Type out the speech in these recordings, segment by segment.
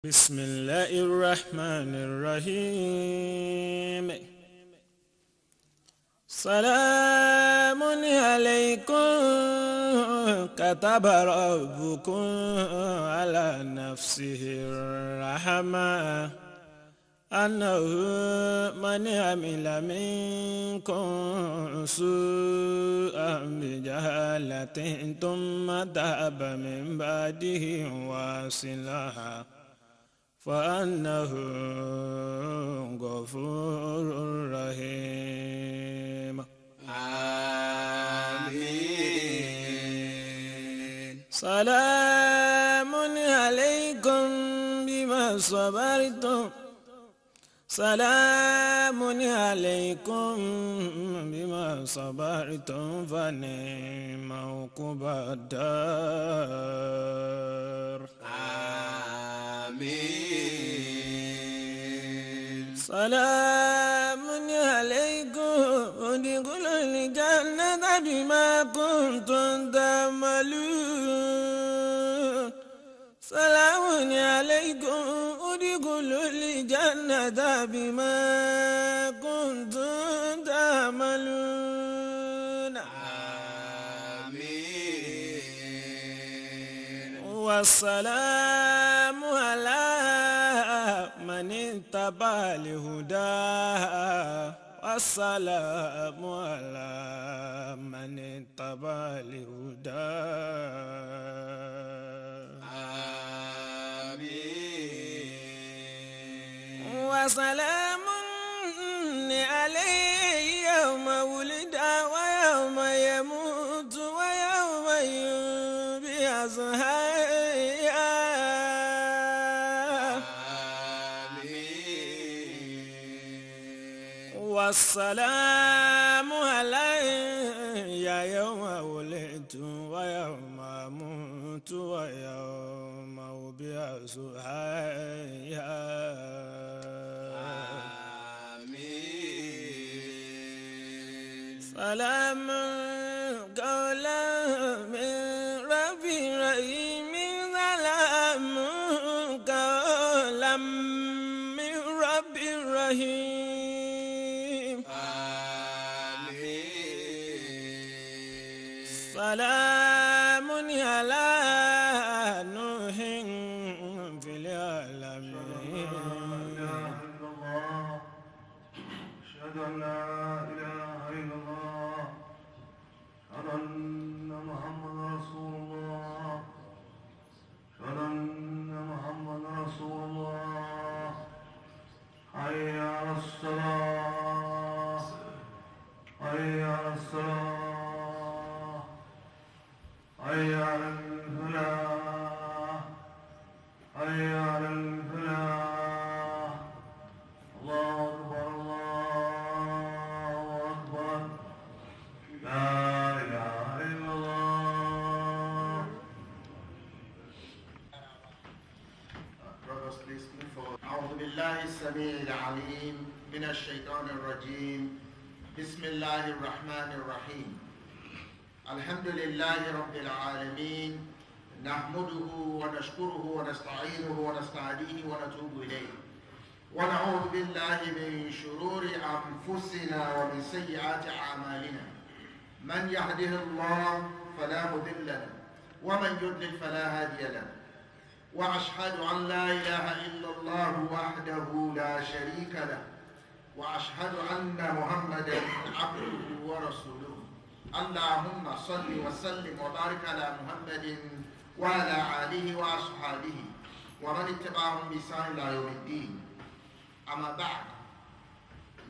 بسم الله الرحمن الرحيم سلام عليكم كتب ربكم على نفسه الرحمة أنه من عمل منكم سوءا بجهالة ثم تاب من بعده وأصلح فأنه غفور رحيم آمين. سلام عليكم بما صبرتم سلام عليكم بما صبرتم فنعم عقبى الدار آمين. سلام عليكم ادخلوا الجنة بما كنتم تعملون سلام عليكم ادخلوا الجنة بما كنتم تعملون آمين. والسلام على من اتبع الهدى والسلام على من اتبع الهدى وسلام عليه يوم ولد ويوم يموت ويوم يبعث حيا والسلام علي يوم ولدت ويوم أموت ويوم أبعث حيا سلام قولا من رب رحيم سلام قولا من رب رحيم سلام على نوح في العالمين أشهد أن لا إله إلا الله أشهد أن محمد رسول الله أشهد أن محمد رسول الله حي على الصلاة حي على الصلاة حي على الفلاح حي على الفلاح الله أكبر الله أكبر لا إله إلا الله. Brothers, please move forward. أعوذ بالله السميع العليم من الشيطان الرجيم. بسم الله الرحمن الرحيم. الحمد لله رب العالمين. نحمده ونشكره ونستعينه ونستهديه ونتوب إليه. ونعوذ بالله من شرور أنفسنا ومن سيئات أعمالنا. من يهده الله فلا مضل له ومن يضلل فلا هادي له. وأشهد أن لا إله إلا الله وحده لا شريك له وأشهد أن محمدا عبده ورسوله. اللهم صل وسلم وبارك على محمد وعلى آله وأصحابه ومن اتبعهم بإحسان إلى يوم الدين. Amma ba'd.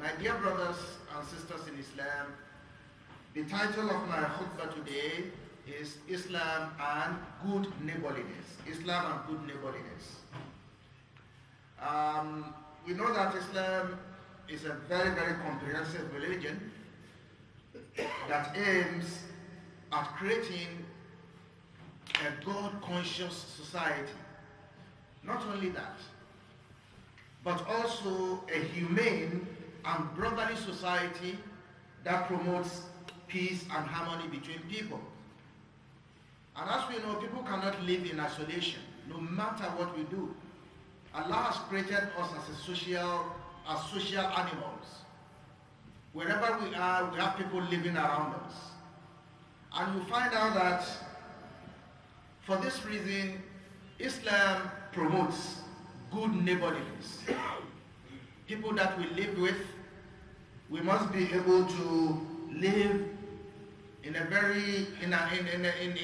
My dear brothers and sisters in Islam, the title of my khutbah today is Islam and Good Neighborliness. Islam and Good Neighborliness. We know that Islam is a very, very comprehensive religion that aims at creating a God-conscious society. Not only that, but also a humane and brotherly society that promotes peace and harmony between people. And as we know, people cannot live in isolation, no matter what we do. Allah has created us as social animals. Wherever we are, we have people living around us. And you find out that for this reason, Islam promotes good neighborliness. People that we live with, we must be able to live in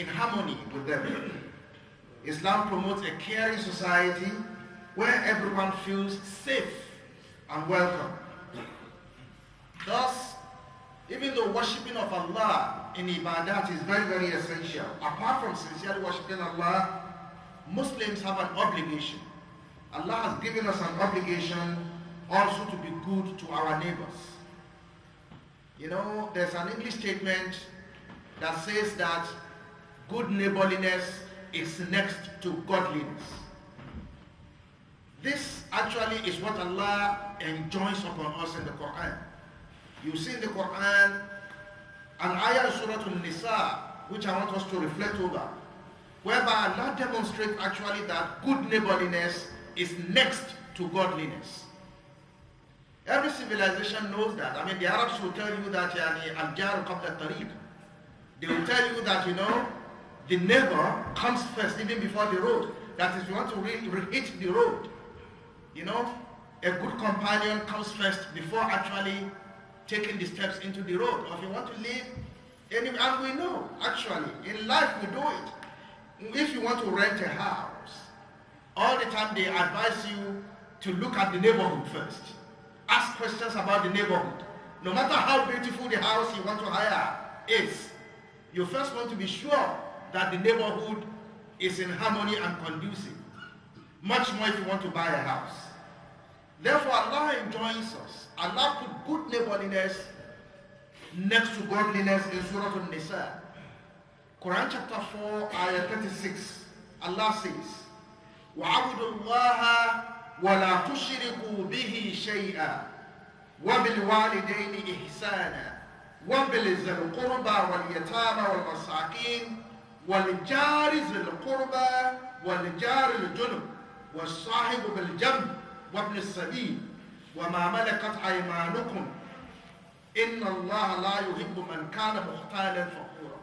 harmony with them. Islam promotes a caring society where everyone feels safe and welcome. Thus, even though worshipping of Allah in ibadat is very, very essential, apart from sincerely worshipping Allah, Muslims have an obligation. Allah has given us an obligation also to be good to our neighbors. You know, there's an English statement that says that good neighborliness is next to godliness. This actually is what Allah enjoins upon us in the Quran. You see in the Quran an ayah in Surah An-Nisa, which I want us to reflect over, whereby Allah demonstrates actually that good neighborliness is next to godliness. Every civilization knows that. I mean, the Arabs will tell you that al-jaru qabla tariq. They will tell you that, you know, the neighbor comes first even before the road. That is, if you want to hit the road, you know, a good companion comes first before actually taking the steps into the road. Or if you want to live, and we know, actually, in life we do it. If you want to rent a house, all the time they advise you to look at the neighborhood first. Ask questions about the neighborhood. No matter how beautiful the house you want to hire is, you first want to be sure that the neighborhood is in harmony and conducive. Much more if you want to buy a house. Therefore, Allah enjoins us. Allah put good neighborliness next to godliness in Surah An-Nisa. Quran chapter 4, ayah 36. Allah says, وَعَبُدُوا اللَّهَ وَلَا تُشْرِكُوا بِهِ شَيْئًا وَبِالْوَالِدَيْنِ إِحْسَانًا وَبِذِي الْقُرْبَى وَالْيَتَامَى وَالْمَسَاكِينِ وَالْجَارِ ذِي الْقُرْبَى وَالْجَارِ الْجُنُبِ وَالصَّاحِبِ بِالْجَنبِ وَابْنِ السَّبِيلِ وَمَا مَلَكَتْ أَيْمَانُكُمْ إِنَّ اللَّهَ لَا يُحِبُّ مَنْ كَانَ مُخْتَالًا فَخُورًا.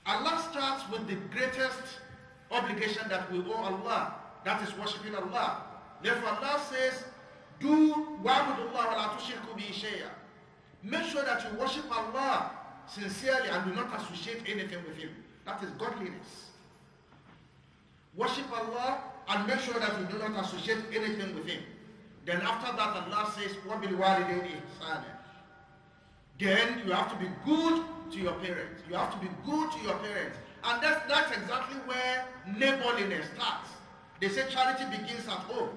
Allah starts with the greatest obligation that we owe Allah, that is worshipping Allah. Therefore Allah says, do wa'budu Allah wa la tushriku bihi shay'an. Make sure that you worship Allah sincerely and do not associate anything with Him. That is godliness. Worship Allah and make sure that you do not associate anything with Him. Then after that Allah says, وَبِالْوَالِدَيْنِ إِحْسَانًا. Then you have to be good to your parents. You have to be good to your parents. And that's exactly where neighborliness starts. They say charity begins at home.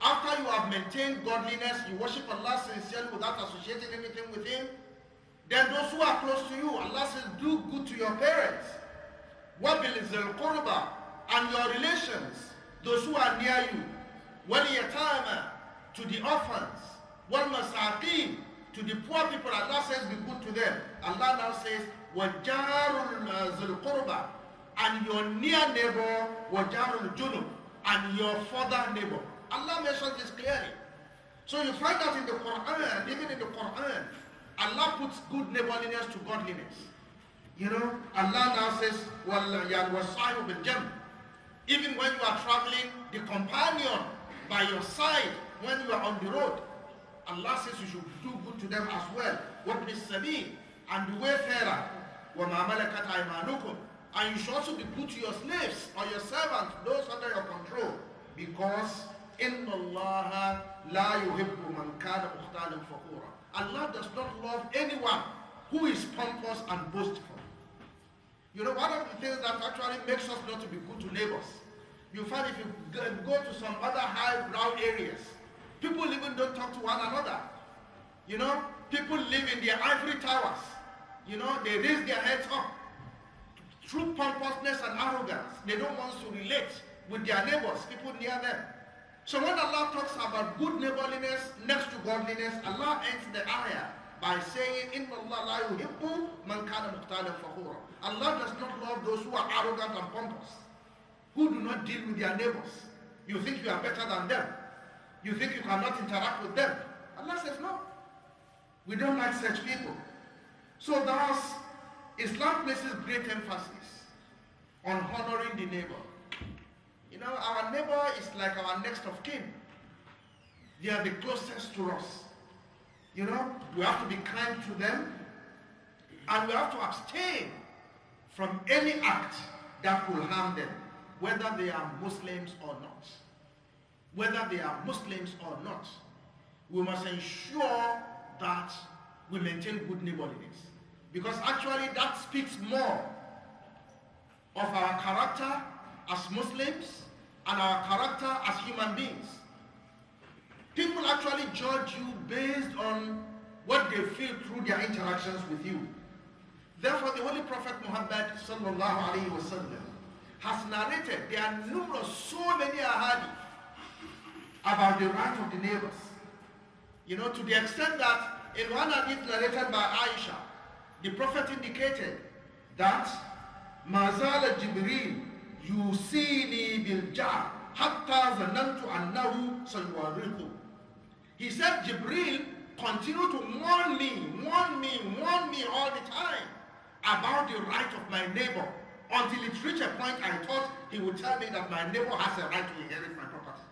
After you have maintained godliness, you worship Allah sincerely without associating anything with Him, then those who are close to you, Allah says, do good to your parents. وَبِذِي الْقُرْبَى, and your relations, those who are near you. وَالْيَتَامَى, to the orphans. وَالْمَسَاقِينَ, to the poor people. Allah says, be good to them. Allah now says, وَجَارُ ذِي الْقُرْبَى, and your near neighbor, وَجَارُ الْجُنُبِ, and your further neighbor. Allah mentions this clearly. So you find out in the Quran, even in the Quran, Allah puts good neighborliness to godliness. You know, Allah now says, وَالصَّاحِبُ بِالْجَنْبِ, even when you are traveling, the companion by your side when you are on the road, Allah says you should do good to them as well. وَابْنِ السَّبِيلِ, and the wayfarer. وَمَا مَلَكَتْ أَيْمَانُكُمْ, and you should also be good to your slaves or your servants, those under your control, because إِنَّ اللَّهَ لَا يُحِبُّ مَنْ كَانَ مُخْتَالًا فَخُورًا. Allah does not love anyone who is pompous and boastful. You know, one of the things that actually makes us not to be good to neighbors, you find if you go to some other high-brow areas, people even don't talk to one another. You know, people live in their ivory towers. You know, they raise their heads up. Through pompousness and arrogance, they don't want to relate with their neighbors, people near them. So when Allah talks about good neighborliness next to godliness, Allah ends the ayah by saying, إِنَّ اللَّهَ لَا يُحِبُّ مَنْ كَانَ مُخْتَالًا فَخُورًا. Allah does not love those who are arrogant and pompous, who do not deal with their neighbors. You think you are better than them. You think you cannot interact with them. Allah says no. We don't like such people. So thus, Islam places great emphasis on honoring the neighbor. You know, our neighbor is like our next of kin. They are the closest to us. You know, we have to be kind to them, and we have to abstain from any act that will harm them, whether they are Muslims or not. Whether they are Muslims or not, we must ensure that we maintain good neighborliness. Because actually that speaks more of our character as Muslims and our character as human beings. People actually judge you based on what they feel through their interactions with you. Therefore, the Holy Prophet Muhammad sallallahu alaihi wasallam has narrated, there are numerous, so many ahadith about the right of the neighbors. You know, to the extent that in one hadith narrated by Aisha, the Prophet indicated that Mazala Jibreel yusini bil jar hatta zanantu annahu sayuwarithu. He said Jibreel continued to warn me all the time about the right of my neighbor, until it reached a point I thought he would tell me that my neighbor has a right to inherit my property.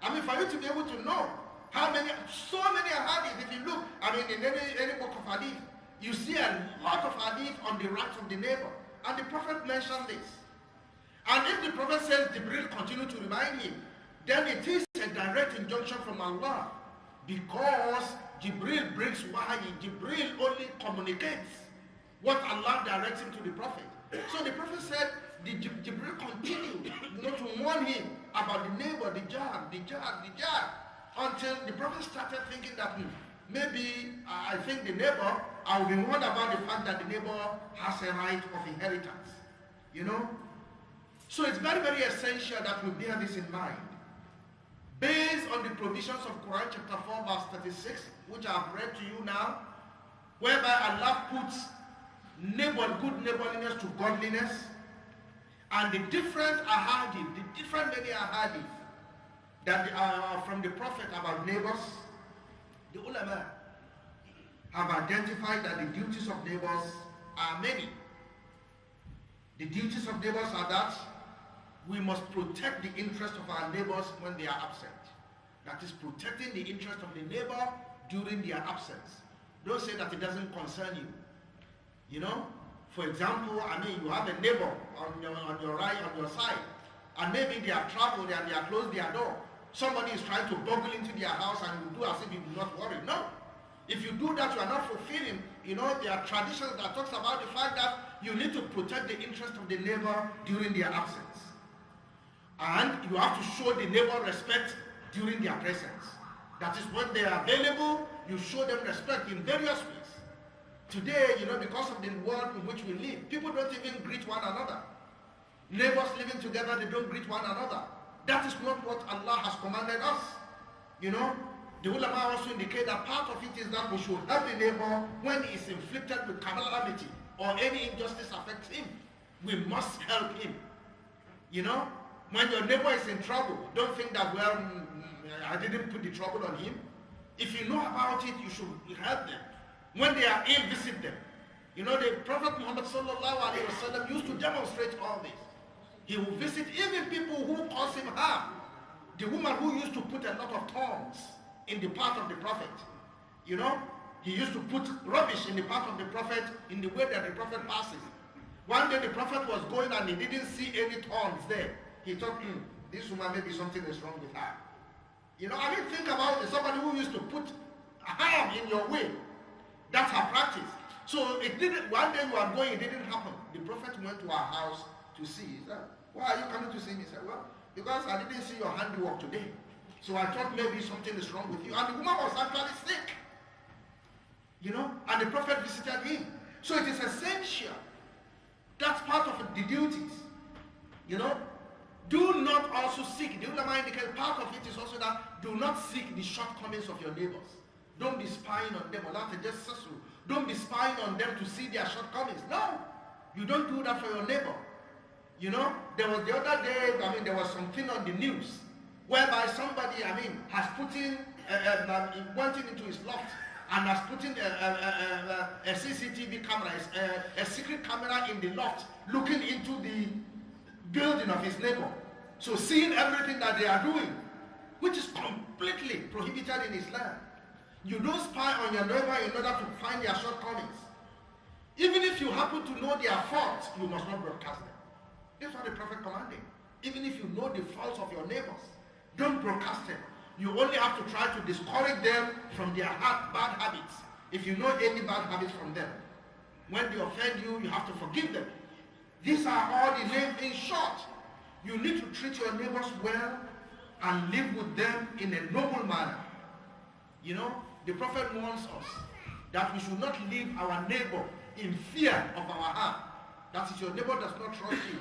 I mean, for you to be able to know how many, so many hadith, if you look, I mean, in any book of hadith, you see a lot of hadith on the rights of the neighbor. And the Prophet mentioned this. And if the Prophet says Jibreel continue to remind him, then it is a direct injunction from Allah. Because Jibreel brings wahi, Jibreel only communicates what Allah directs him to the Prophet. So the Prophet said, Jibreel continued to warn him about the neighbor, the jar, until the Prophet started thinking that maybe I think the neighbor, I will be warned about the fact that the neighbor has a right of inheritance. You know? So it's very, very essential that we bear this in mind. Based on the provisions of Quran chapter 4 verse 36, which I have read to you now, whereby Allah puts good neighborliness to godliness, and the different ahadith, the different many ahadith that are from the Prophet about neighbors, the ulama have identified that the duties of neighbors are many. The duties of neighbors are that we must protect the interest of our neighbors when they are absent. That is, protecting the interest of the neighbor during their absence. Don't say that it doesn't concern you. You know, for example, I mean, you have a neighbor on your right, on your side, and maybe they have traveled and they have closed their door. Somebody is trying to burgle into their house, and you do as if you do not worry. No. If you do that, you are not fulfilling, there are traditions that talks about the fact that you need to protect the interest of the neighbor during their absence. And you have to show the neighbor respect during their presence. That is, when they are available, you show them respect in various ways. Today, because of the world in which we live, people don't even greet one another. Neighbors living together, they don't greet one another. That is not what Allah has commanded us. The ulama also indicate that part of it is that we should help the neighbor when he is inflicted with calamity or any injustice affects him. We must help him. When your neighbor is in trouble, don't think that, I didn't put the trouble on him. If you know about it, you should help them. When they are ill, visit them. The Prophet Muhammad sallallahu alaihi wasallam used to demonstrate all this. He will visit even people who cause him harm. The woman who used to put a lot of thorns in the path of the Prophet. He used to put rubbish in the path of the Prophet in the way that the Prophet passes. One day the Prophet was going and he didn't see any thorns there. He thought, this woman, maybe something is wrong with her. Think about it. Somebody who used to put harm in your way. That's her practice. So it didn't, one day you are going, it didn't happen. The Prophet went to our house to see. He said, why are you coming to see me? He said, well, because I didn't see your handiwork today. So I thought maybe something is wrong with you. And the woman was actually sick. And the Prophet visited him. So it is essential. That's part of the duties. Do not also seek, the ulama indicate part of it is also that do not seek the shortcomings of your neighbors. Don't be spying on them. Don't be spying on them to see their shortcomings. No, you don't do that for your neighbor. You know, there was the other day, there was something on the news whereby somebody, has put in, went into his loft and has put in a CCTV camera, a secret camera in the loft, looking into the building of his neighbor. So seeing everything that they are doing, which is completely prohibited in Islam. You don't spy on your neighbor in order to find their shortcomings. Even if you happen to know their faults, you must not broadcast them. That's what the Prophet commanded. Even if you know the faults of your neighbors, don't broadcast them. You only have to try to discourage them from their bad habits. If you know any bad habits from them, when they offend you, you have to forgive them. These are all the names. In short, you need to treat your neighbors well and live with them in a noble manner. You know, the Prophet warns us that we should not leave our neighbor in fear of our heart. That is, your neighbor does not trust you.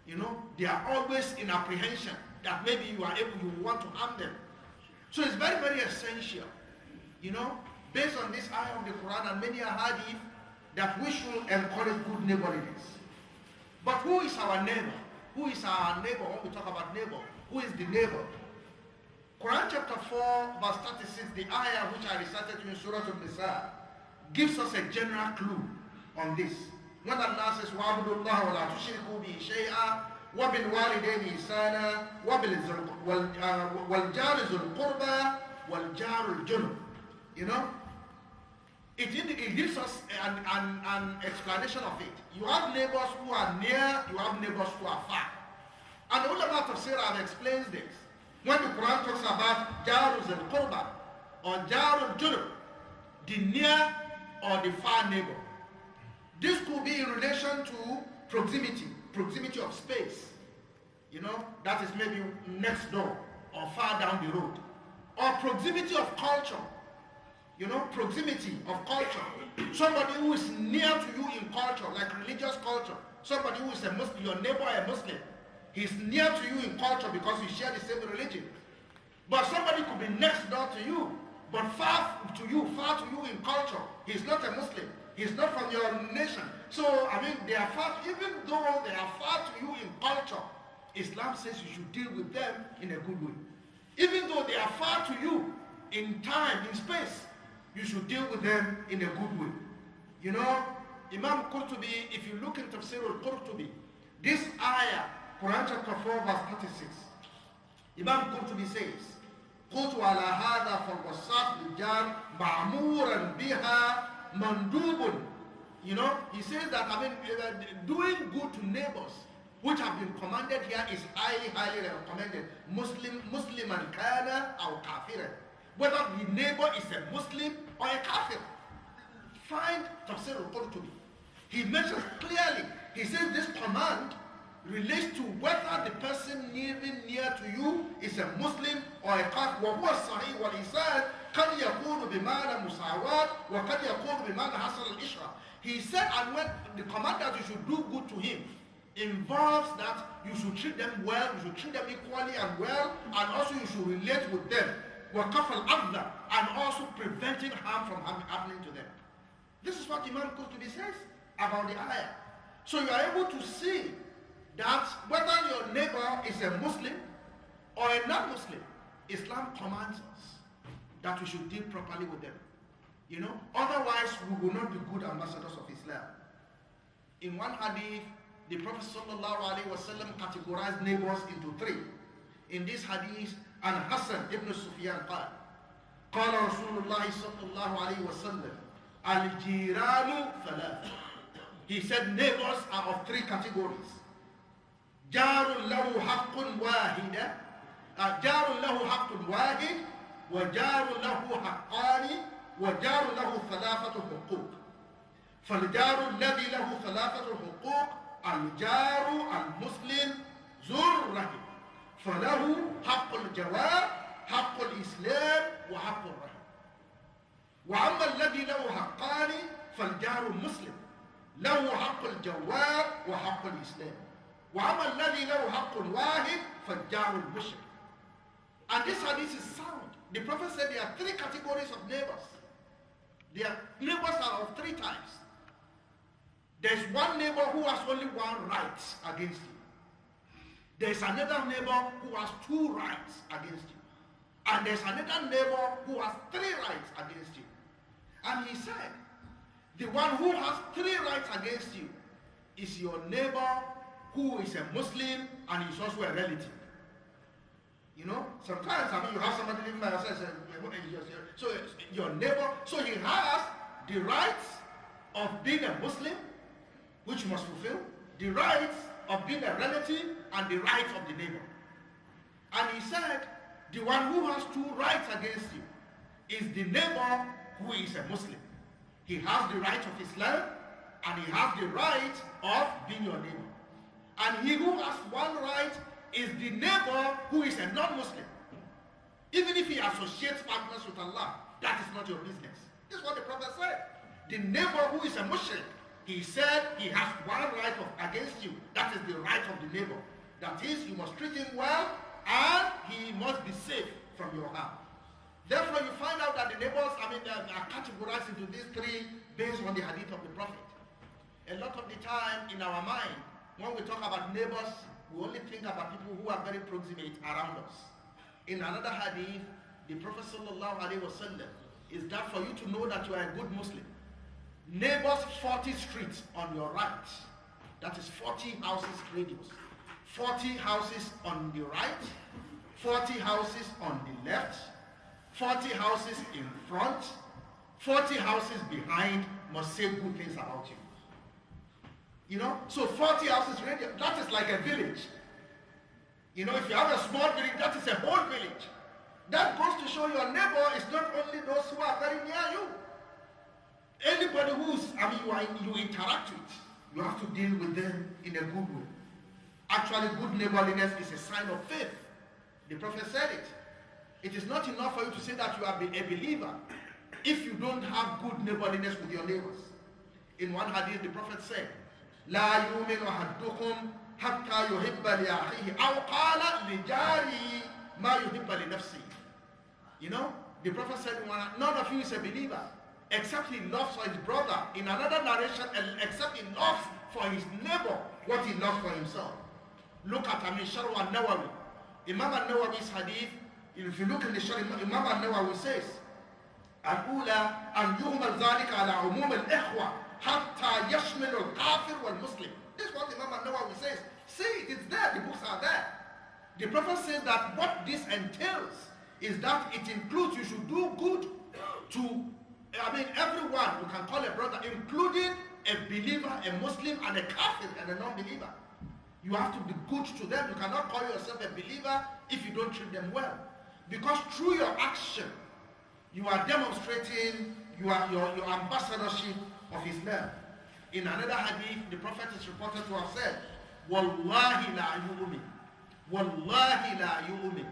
You know, they are always in apprehension that maybe you want to harm them. So it's very, very essential, you know, based on this ayah of the Quran and many hadith, that we should encourage good neighborliness. But who is our neighbor? Who is our neighbor when we talk about neighbor? Who is the neighbor? Quran chapter 4 verse 36, the ayah which I recited in Surah Al-Nisa, gives us a general clue on this. When Allah says, وَعَبُدُ اللَّهَ وَلَا تُشْرِكُوا بِهِ شَيْئًا وَبِالْوَالِدَيْنِ إِحْسَانًا وَالْجَارِ ذُو الْقُرْبَى وَالْجَارُ الْجُنُبِ. You know, it gives us an explanation of it. You have neighbors who are near, you have neighbors who are far. And the ulama tafsir have explained this. When the Quran talks about Jaru Zul Qurba or Jaru Junub, the near or the far neighbor, this could be in relation to proximity of space. You know, that is maybe next door or far down the road. Or proximity of culture. You know, proximity of culture. Somebody who is near to you in culture, like religious culture. Somebody who is a Muslim, your neighbor a Muslim. He's near to you in culture because you share the same religion. But somebody could be next door to you, but far to you in culture. He's not a Muslim. He's not from your nation. So, they are far, even though they are far to you in culture, Islam says you should deal with them in a good way. Even though they are far to you in time, in space, you should deal with them in a good way. You know, Imam Qurtubi, if you look in Tafsir al-Qurtubi, this ayah, Quran chapter 4 verse 36, Imam Qurtubi says, قُلْتُ عَلَى هَذَا فَالْوَصَّاةُ لِلْجَارِ مَعْمُورًا بِهَا مَنْدُوبٌ. You know, he says that, doing good to neighbors, which have been commanded here, is highly, highly recommended. Musliman kana or kafiran. Whether the neighbor is a Muslim or a kafir. Find Tafsir al-Qurtubi. He mentions clearly, he says this command relates to whether the person living near to you is a Muslim or a kafir. وَهُوَ الصَّحِيحُ وَالْإِنسَانِ قَدْ يَكُونُ بِمَعنَى مُسَاوَاةٍ وَقَدْ يَكُونُ بِمَعنَى حَصَلَ الْإِشْرَةِ. He said, and when the command that you should do good to him involves that you should treat them well, you should treat them equally and well, and also you should relate with them. وَكَفَ الْأَذَى, and also preventing harm from happening to them. This is what Imam Qurtubi says about the ayah. So you are able to see that whether your neighbor is a Muslim or a non-Muslim, Islam commands us that we should deal properly with them. You know, otherwise we will not be good ambassadors of Islam. In one hadith, the Prophet ﷺ categorized neighbors into three. In this hadith, and Hassan ibn Sufyan قال رسول الله صلى الله عليه وسلم الجيران ثلاثة. He said neighbors are of three categories. جار له حق واحد جار له حق واحد وجار له حقان وجار له ثلاثة حقوق. فالجار الذي له ثلاثة حقوق الجار المسلم ذو الرحم، فله حق الجوار، حق الإسلام، وحق الرحم. وأما الذي له حقان فالجار المسلم له حق الجوار وحق الإسلام. وأما الذي له حق واحد فالجار المشرك. And this hadith is sound. The Prophet said there are three categories of neighbors. Neighbors are of three types. There's one neighbor who has only one right against you. There's another neighbor who has 2 rights against you. And there's another neighbor who has 3 rights against you. And he said, the one who has 3 rights against you is your neighbor who is a Muslim and is also a relative. You know, sometimes, I mean, you have somebody living by yourself, so your neighbor, so he has the rights of being a Muslim, which you must fulfill, the rights of being a relative, and the rights of the neighbor. And he said, the one who has 2 rights against you is the neighbor who is a Muslim. He has the right of Islam, and he has the right of being your neighbor. And he who has 1 right is the neighbor who is a non-Muslim. Even if he associates partners with Allah, that is not your business. This is what the Prophet said. The neighbor who is a Mushrik, he said he has 1 right against you. That is the right of the neighbor. That is, you must treat him well, and he must be safe from your harm. Therefore, you find out that the neighbors, are categorized into these 3 based on the hadith of the Prophet. A lot of the time in our mind, when we talk about neighbors, we only think about people who are very proximate around us. In another hadith, the Prophet ﷺ is that for you to know that you are a good Muslim. Neighbors 40 streets on your right, that is 40 houses radius. 40 houses on the right, 40 houses on the left, 40 houses in front, 40 houses behind must say good things about you. You know, so 40 houses radius, that is like a village. You know, if you have a small village, that is a whole village. That goes to show your neighbor is not only those who are very near you. Anybody who's, you interact with, you have to deal with them in a good way. Actually, good neighborliness is a sign of faith. The Prophet said it. It is not enough for you to say that you are a believer if you don't have good neighborliness with your neighbors. In one hadith, the Prophet said, لا يؤمن أحدكم حتى يحب لأخيه أو قال لجاره ما يحب لنفسه. You know, the Prophet said, none of you is a believer except he loves for his brother. In another narration, except he loves for his neighbor what he loves for himself. Look at Sharh al-Nawawi. Imam al-Nawawi's hadith, if you look in the Sharh, Imam al-Nawawi says, الأولى أن يهمل ذلك على عموم الإخوة حتى يشمل الكافر والمسلم. This is what Imam al-Nawawi says. See, it's there, the books are there. The Prophet says that what this entails is that it includes, you should do good to, everyone you can call a brother, including a believer, a Muslim, and a kafir, and a non-believer. You have to be good to them. You cannot call yourself a believer if you don't treat them well. Because through your action, you are demonstrating your ambassadorship of Islam. In another hadith, the Prophet is reported to have said, Wallahi la yu'min. Wallahi la yu'min.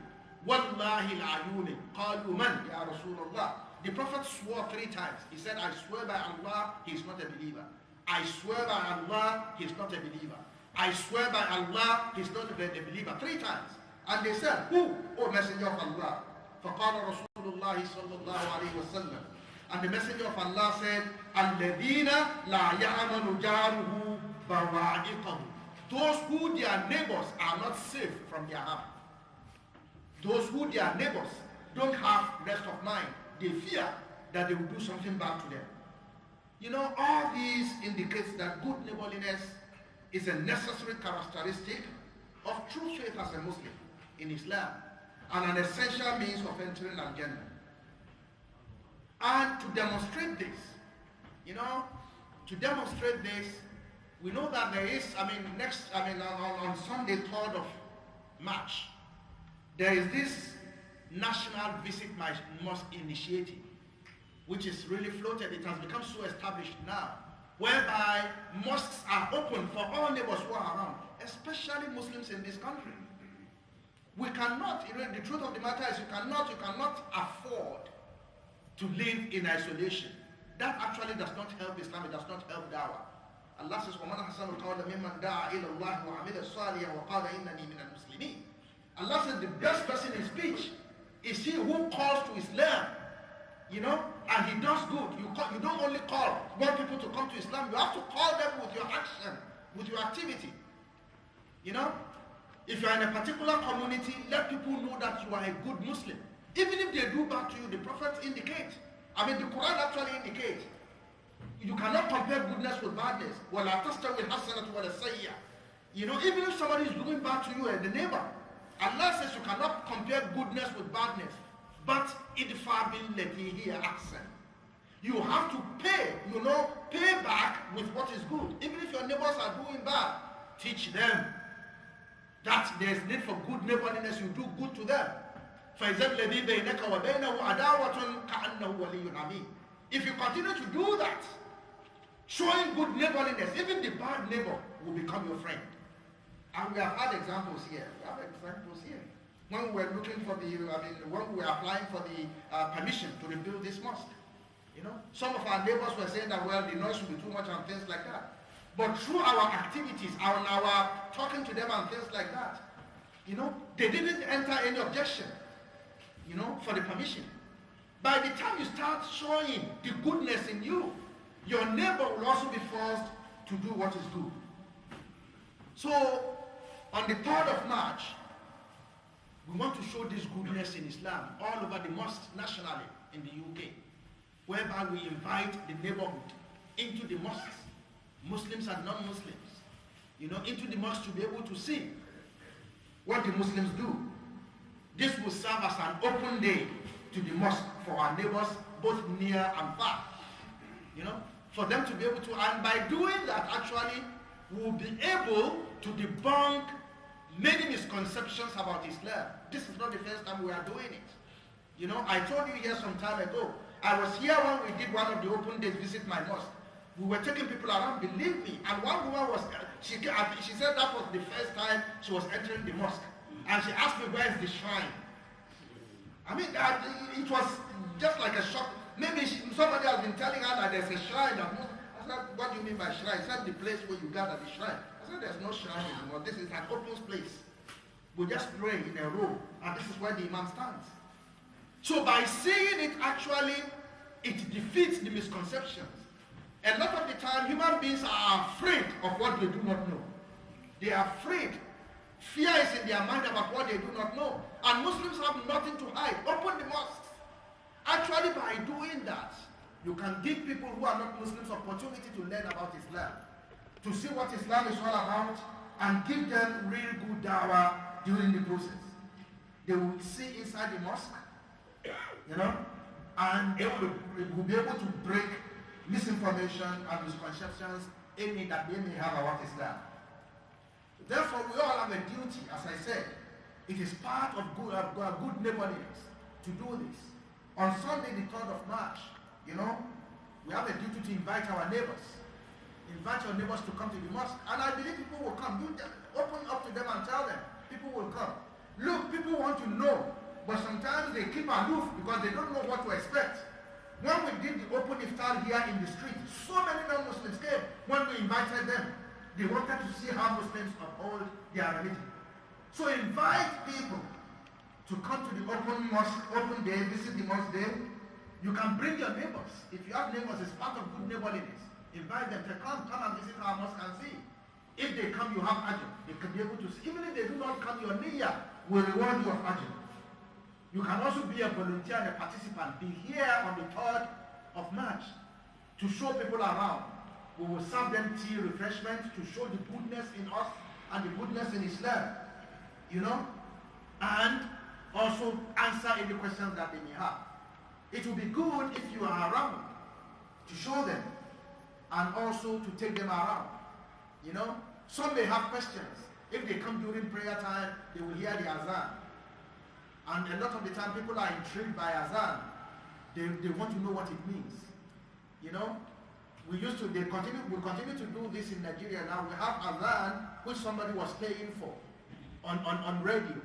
Wallahi la yu'min. Qalu man ya Rasulullah. The Prophet swore 3 times. He said, I swear by Allah, he is not a believer. I swear by Allah, he is not a believer. I swear by Allah, he is not a believer. 3 times. And they said, who? O Messenger of Allah. فقال رسول الله صلى الله عليه وسلم. And the Messenger of Allah said, الَّذِينَ لَا يَعْمَنُ جَارُهُ بَوَائِقَهُ. Those who their neighbors are not safe from their harm. Those who their neighbors don't have rest of mind. They fear that they will do something bad to them. You know, all these indicates that good neighborliness is a necessary characteristic of true faith as a Muslim in Islam, and an essential means of entering Al-Jannah. And to demonstrate this, we know that there is, on Sunday, 3rd of March, there is this National Visit Mosque initiative, which is really floated. It has become so established now, whereby mosques are open for all neighbors who are around, especially Muslims in this country. We cannot, the truth of the matter is you cannot afford to live in isolation. That actually does not help Islam, it does not help dawah. Allah says, وَمَنْ أَحْسَنُ الْقَوْلَ مِمَّنْ دَعَا إِلَى اللَّهِ وَعَمِلَ صَالِحًا وَقَالَ إِنَّنِي مِنَ الْمُسْلِمِينَ. Allah says the best person in speech is he who calls to Islam, and he does good. You don't only want people to come to Islam, you have to call them with your action, with your activity. If you are in a particular community, let people know that you are a good Muslim. Even if they do bad to you, the Prophet indicates. I mean, the Quran actually indicates. You cannot compare goodness with badness. وَلَا تَسْتَوِي الْحَسَنَةُ وَلَا السَّيِّئَةُ. You know, even if somebody is doing bad to you and the neighbor, Allah says you cannot compare goodness with badness. But idfa billati hiya ahsan. You have to pay, pay back with what is good. Even if your neighbors are doing bad, teach them that there is need for good neighborliness. You do good to them. فَإِذَا الَّذِي بَيْنَكَ وَبَيْنَهُ عَدَاوَةٌ كَأَنَّهُ وَلِيٌّ حَمِيمٌ. If you continue to do that, showing good neighborliness, even the bad neighbor will become your friend. And we have had examples here. When we were looking for when we were applying for the permission to rebuild this mosque, some of our neighbors were saying that, well, the noise will be too much and things like that. But through our activities, our talking to them and things like that, they didn't enter any objection, for the permission. By the time you start showing the goodness in you, your neighbor will also be forced to do what is good. So, on the 3rd of March, we want to show this goodness in Islam all over the mosques nationally in the UK, whereby we invite the neighborhood into the mosques, Muslims and non-Muslims, into the mosque to be able to see what the Muslims do. This will serve as an open day to the mosque for our neighbors, both near and far. For them to be able to, and by doing that, actually, we will be able to debunk many misconceptions about Islam. This is not the first time we are doing it. I told you here some time ago, I was here when we did one of the open days, visit my mosque. We were taking people around, believe me. And one woman she said that was the first time she was entering the mosque. And she asked me, where is the shrine? I mean, it was just like a shock. Maybe somebody has been telling her that there's a shrine. I said, what do you mean by shrine? She said, the place where you gather the shrine. I said, there's no shrine anymore. This is an open place. We just pray in a row. And this is where the imam stands. So by saying it, actually, it defeats the misconceptions. A lot of the time, human beings are afraid of what they do not know. They are afraid. Fear is in their mind about what they do not know. And Muslims have nothing to hide. Open the mosques. Actually, by doing that, you can give people who are not Muslims opportunity to learn about Islam, to see what Islam is all about, and give them real good dawah during the process. They will see inside the mosque, and they will be able to break misinformation and misconceptions that they may have about Islam. Therefore, we all have a duty, as I said. It is part of good neighborliness to do this. On Sunday, the 3rd of March, we have a duty to invite our neighbors. Invite your neighbors to come to the mosque. And I believe people will come. You just open up to them and tell them. People will come. Look, people want to know, but sometimes they keep aloof because they don't know what to expect. When we did the open iftar here in the street, so many non-Muslims came. When we invited them, they wanted to see how Muslims uphold their religion. So invite people to come to the open mosque, open day, visit the mosque day. You can bring your neighbors. If you have neighbors, it's part of good neighborliness. Invite them to come and visit our mosque and see. If they come, you have ajr. They can be able to see. Even if they do not come, your niyyah will reward you of ajr. You can also be a volunteer and a participant. Be here on the 3rd of March to show people around. We will serve them tea, refreshment, to show the goodness in us and the goodness in Islam. And also answer any questions that they may have. It will be good if you are around to show them and also to take them around. Some may have questions. If they come during prayer time, they will hear the azan. And a lot of the time, people are intrigued by azan. They want to know what it means. We continue to do this in Nigeria now. We have azan, which somebody was paying for on radio.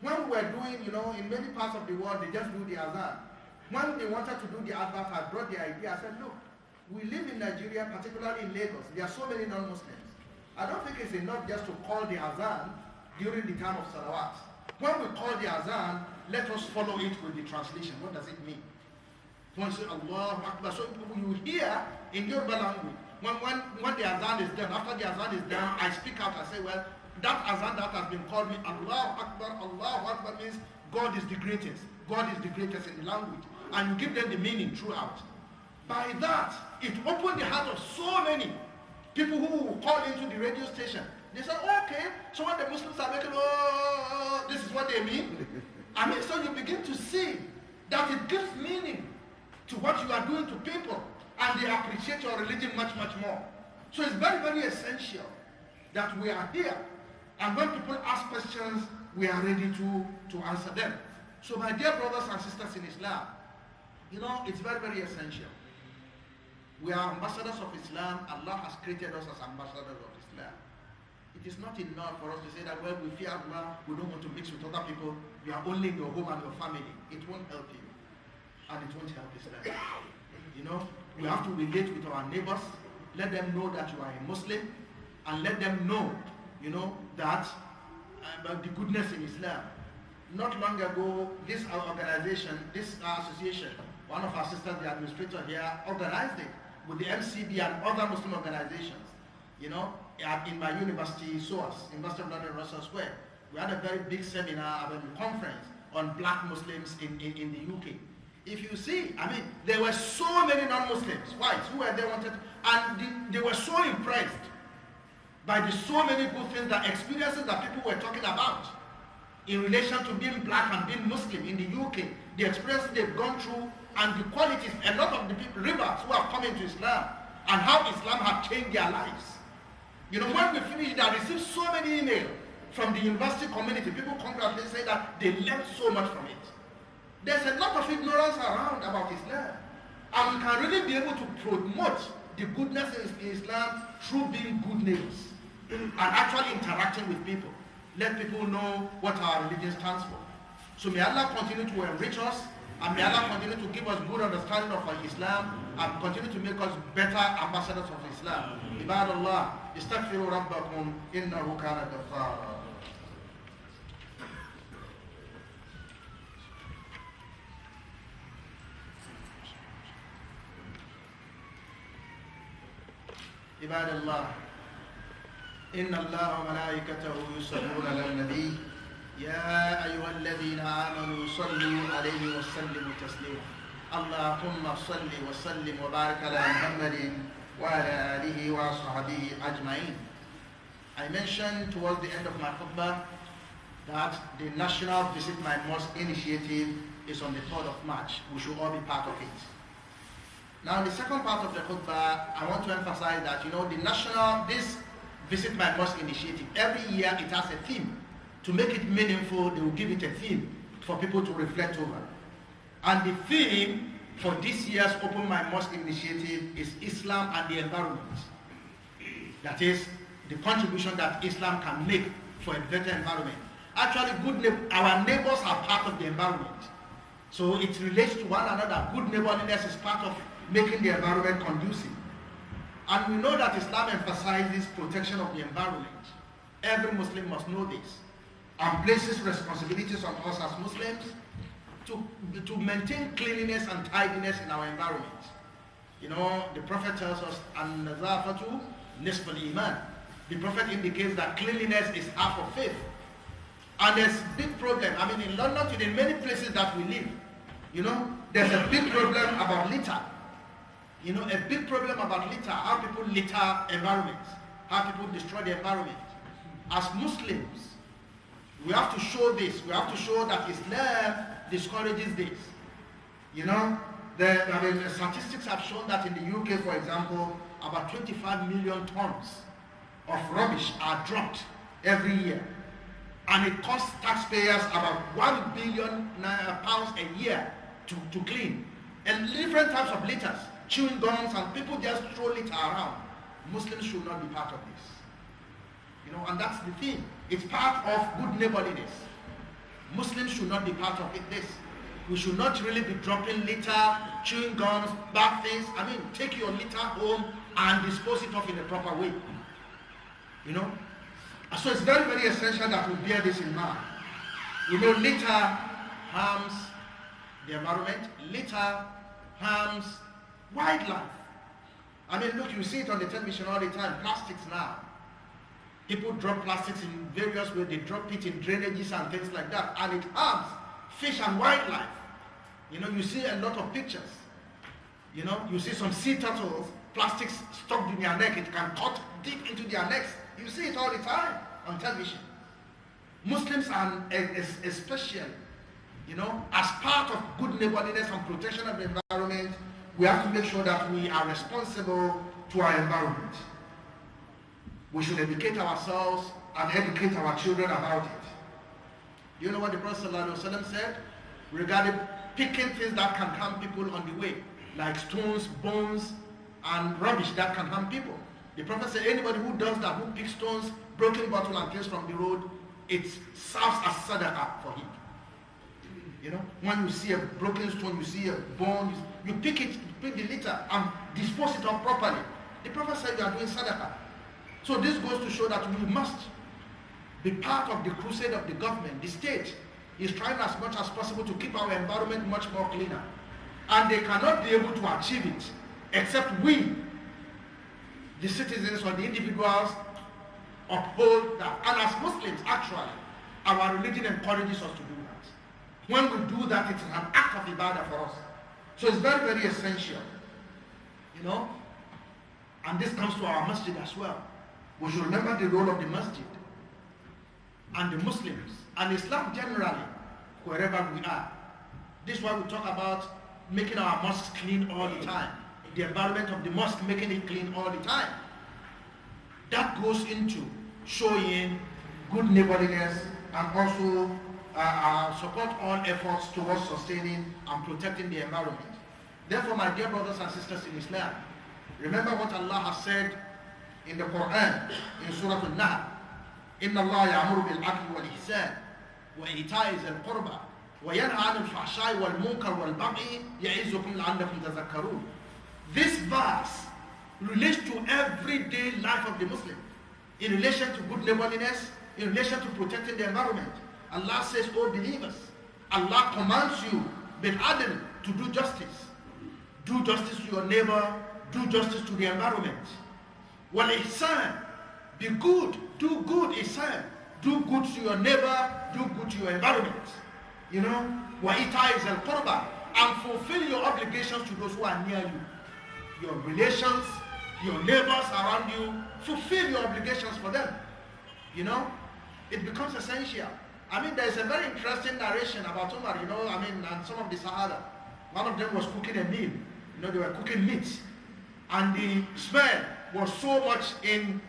When we were doing, in many parts of the world, they just do the azan. When they wanted to do the advert, I brought the idea. I said, look, we live in Nigeria, particularly in Lagos. There are so many non-Muslims. I don't think it's enough just to call the azan during the time of salawat. When we call the azan, let us follow it with the translation. What does it mean? When you say Allahu Akbar, so you hear in Yoruba language. When the azan is done, after the azan is done, I speak out. I say, well, That azan that has been called me Allahu Akbar means God is the greatest. God is the greatest in the language. And you give them the meaning throughout. By that, it opened the heart of so many people who will call into the radio station. They say, okay, so when the Muslims are making, oh, this is what they mean. I mean, so you begin to see that it gives meaning to what you are doing to people. And they appreciate your religion much, much more. So it's very, very essential that we are here. And when people ask questions, we are ready to answer them. So my dear brothers and sisters in Islam, you know, it's very, very essential. We are ambassadors of Islam. Allah has created us as ambassadors of Islam. It is not enough for us to say that, well, we fear Allah, we don't want to mix with other people. You are only in your home and your family. It won't help you. And it won't help Islam. You know, we have to relate with our neighbors. Let them know that you are a Muslim. And let them know, you know, that about the goodness in Islam. Not long ago, this organization, this association, one of our sisters, the administrator here, organized it with the MCB and other Muslim organizations. You know, in my university, SOAS, University of London, Russell Square, we had a very big seminar, a conference on black Muslims in the UK. If you see, I mean, there were so many non-Muslims, whites, who were there wanted, and they were so impressed by the so many good things, the experiences that people were talking about in relation to being black and being Muslim in the UK, the experiences they've gone through, and the qualities, a lot of the people, rivers who have come into Islam, and how Islam has changed their lives. You know, when we finished, I received so many emails from the university community. People congratulate, say that they learned so much from it. There's a lot of ignorance around about Islam, and we can really be able to promote the goodness in Islam through being good neighbors and actually interacting with people. Let people know what our religion stands for. So may Allah continue to enrich us, and may Allah continue to give us good understanding of Islam, and continue to make us better ambassadors of Islam. Ibadallah, istaghfiru rabbakum innahu kana ghaffara. Ibadallah, inna Allah wa malaikatahu yusalluna ala nabi. يا أيها الذين آمنوا صلوا عليه وسلموا تسليما اللهم صل وسلم وبارك على محمد وعلى آله وصحبه أجمعين. I mentioned towards the end of my khutbah that the National Visit My Mosque initiative is on the 3rd of March. We should all be part of it. Now, the second part of the khutbah, I want to emphasize that, you know, this Visit My Mosque initiative, every year it has a theme. To make it meaningful, they will give it a theme for people to reflect over. And the theme for this year's Open My Mosque initiative is Islam and the environment. That is, the contribution that Islam can make for a better environment. Actually, our neighbors are part of the environment. So it relates to one another. Good neighborliness is part of making the environment conducive. And we know that Islam emphasizes protection of the environment. Every Muslim must know this, and places responsibilities on us as Muslims to maintain cleanliness and tidiness in our environment. You know, the Prophet tells us, "An-nazafatu nisful iman." The Prophet indicates that cleanliness is half of faith. And there's a big problem. I mean, in London today, in many places that we live, you know, there's a big problem about litter. You know, a big problem about litter, how people litter environments, how people destroy the environment. As Muslims, we have to show this. We have to show that Islam discourages this. You know, the statistics have shown that in the UK, for example, about 25 million tons of rubbish are dropped every year. And it costs taxpayers about £1 billion a year to clean. And different types of litters, chewing gums, and people just throw litter around. Muslims should not be part of this. You know, and that's the thing. It's part of good neighborliness. Muslims should not be part of this. We should not really be dropping litter, chewing gums, bad things. I mean, take your litter home and dispose it off in a proper way. You know? So it's very, very essential that we bear this in mind. You know, litter harms the environment. Litter harms wildlife. I mean, look, you see it on the television all the time. Plastics now. People drop plastics in various ways. They drop it in drainages and things like that, and it harms fish and wildlife. You see a lot of pictures. You see some sea turtles, plastics stuck in their neck. It can cut deep into their necks. You see it all the time on television. Muslims, and especially, as part of good neighborliness and protection of the environment, we have to make sure that we are responsible to our environment. We should educate ourselves and educate our children about it. Do you know what the Prophet ﷺ said regarding picking things that can harm people on the way, like stones, bones, and rubbish that can harm people? The Prophet said anybody who does that, who picks stones, broken bottle and things from the road, it serves as sadaqah for him. When you see a broken stone, you see a bone, you pick it, you pick the litter and dispose it off properly. The Prophet said you are doing sadaqah. So this goes to show that we must be part of the crusade of the government. The state is trying as much as possible to keep our environment much more cleaner. And they cannot be able to achieve it except we, the citizens or the individuals, uphold that. And as Muslims, actually, our religion encourages us to do that. When we do that, it's an act of ibadah for us. So it's very, very essential. And this comes to our masjid as well. We should remember the role of the masjid and the Muslims and Islam generally, wherever we are. This is why we talk about making our mosques clean all the time. The environment of the mosque, making it clean all the time. That goes into showing good neighborliness and also support all efforts towards sustaining and protecting the environment. Therefore, my dear brothers and sisters in Islam, remember what Allah has said in the Quran, in Surah Al-Nahl. إِنَّ اللَّهَ يَأْمُرُ بِالْعَدْلِ وَالْإِحْسَانِ وَإِيتَاءِ ذِي الْقُرْبَى وَيَنْهَى عَنِ الْفَحْشَاءِ وَالْمُنكَرِ وَالْبَغْيِ يَعِظُكُمْ لَعَلَّكُمْ تَذَكَّرُونَ. This verse relates to everyday life of the Muslim, in relation to good neighborliness, in relation to protecting the environment. Allah says, "O believers, Allah commands you bil-adl, to do justice. Do justice to your neighbor, do justice to the environment. Wal-ihsan, be good, do good, ihsan. Do good to your neighbor, do good to your environment. Wa-ita'i zil qurba, and fulfill your obligations to those who are near you. Your relations, your neighbors around you, fulfill your obligations for them. It becomes essential. There's a very interesting narration about Umar, and some of the Sahaba. One of them was cooking a meal. They were cooking meat. And the smell was so much the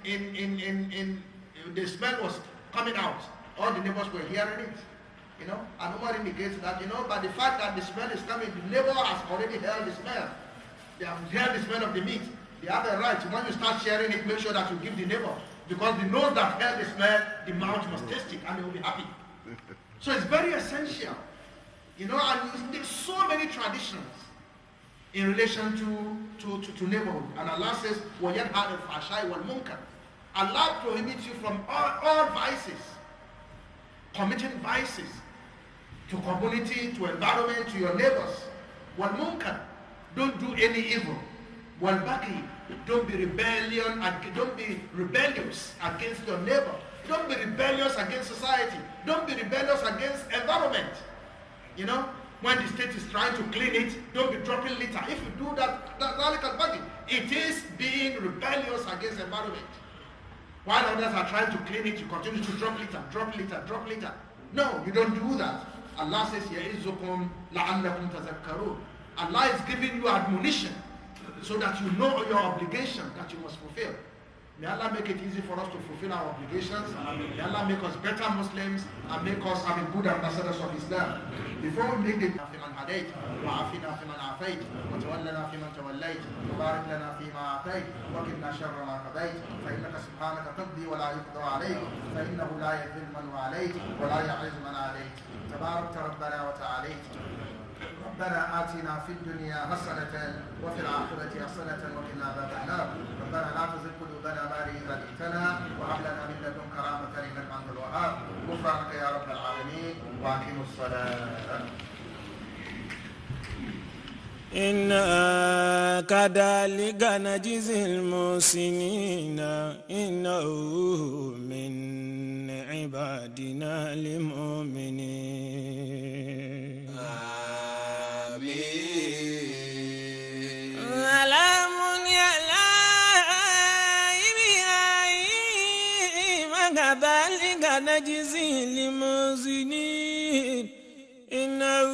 smell was coming out. All the neighbors were hearing it. And Umar indicates that, by the fact that the smell is coming, the neighbor has already heard the smell. They have heard the smell of the meat. They have a right. When you start sharing it, make sure that you give the neighbor. Because the nose that heard the smell, the mouth must taste it and they will be happy. So it's very essential. And there's so many traditions in relation to neighborhood. And Allah says, وَيَنْهَى عَنِ الْفَحْشَاءِ وَالْمُنكَرِ. Allah prohibits you from all vices, committing vices to community, to environment, to your neighbors. وَالْمُنكَرِ, don't do any evil. وَالْبَغْيِ, don't be rebellious against your neighbor. Don't be rebellious against society. Don't be rebellious against environment. When the state is trying to clean it, don't be dropping litter. If you do that, it is being rebellious against environment. While others are trying to clean it, you continue to drop litter. No, you don't do that. Allah says, يَعِزُّكُمْ لَعَلَّكُمْ تَذَكَّرُونَ. Allah is giving you admonition so that you know your obligation that you must fulfill. May Allah make it easy for us to fulfill our obligations. May Allah make us better Muslims and make us good ambassadors of Islam. Before we make the فيمن هديت وعافنا فيمن عافيت وتولنا فيمن توليت وبارك لنا فيما أعطيت وقنا شر ما قضيت فإنك سبحانك تقضي ولا يقضى عليك فإنه لا يذل من واليت ولا يعز من عليك تبارك ربنا وتعاليت. ربنا آتنا في الدنيا حسنة وفي الآخرة حسنة وقنا عذاب النار. ربنا لا تزغ قلوبنا بعد إذ هديتنا وهب لنا من لدنك رحمة إنك أنت الوهاب. غفرانك يا رب العالمين وأقيموا الصلاة. كذلك نجزي المحسنين إنه من عبادنا المؤمنين آمين. سلام يا إبراهيم كذلك نجزي المحسنين إنه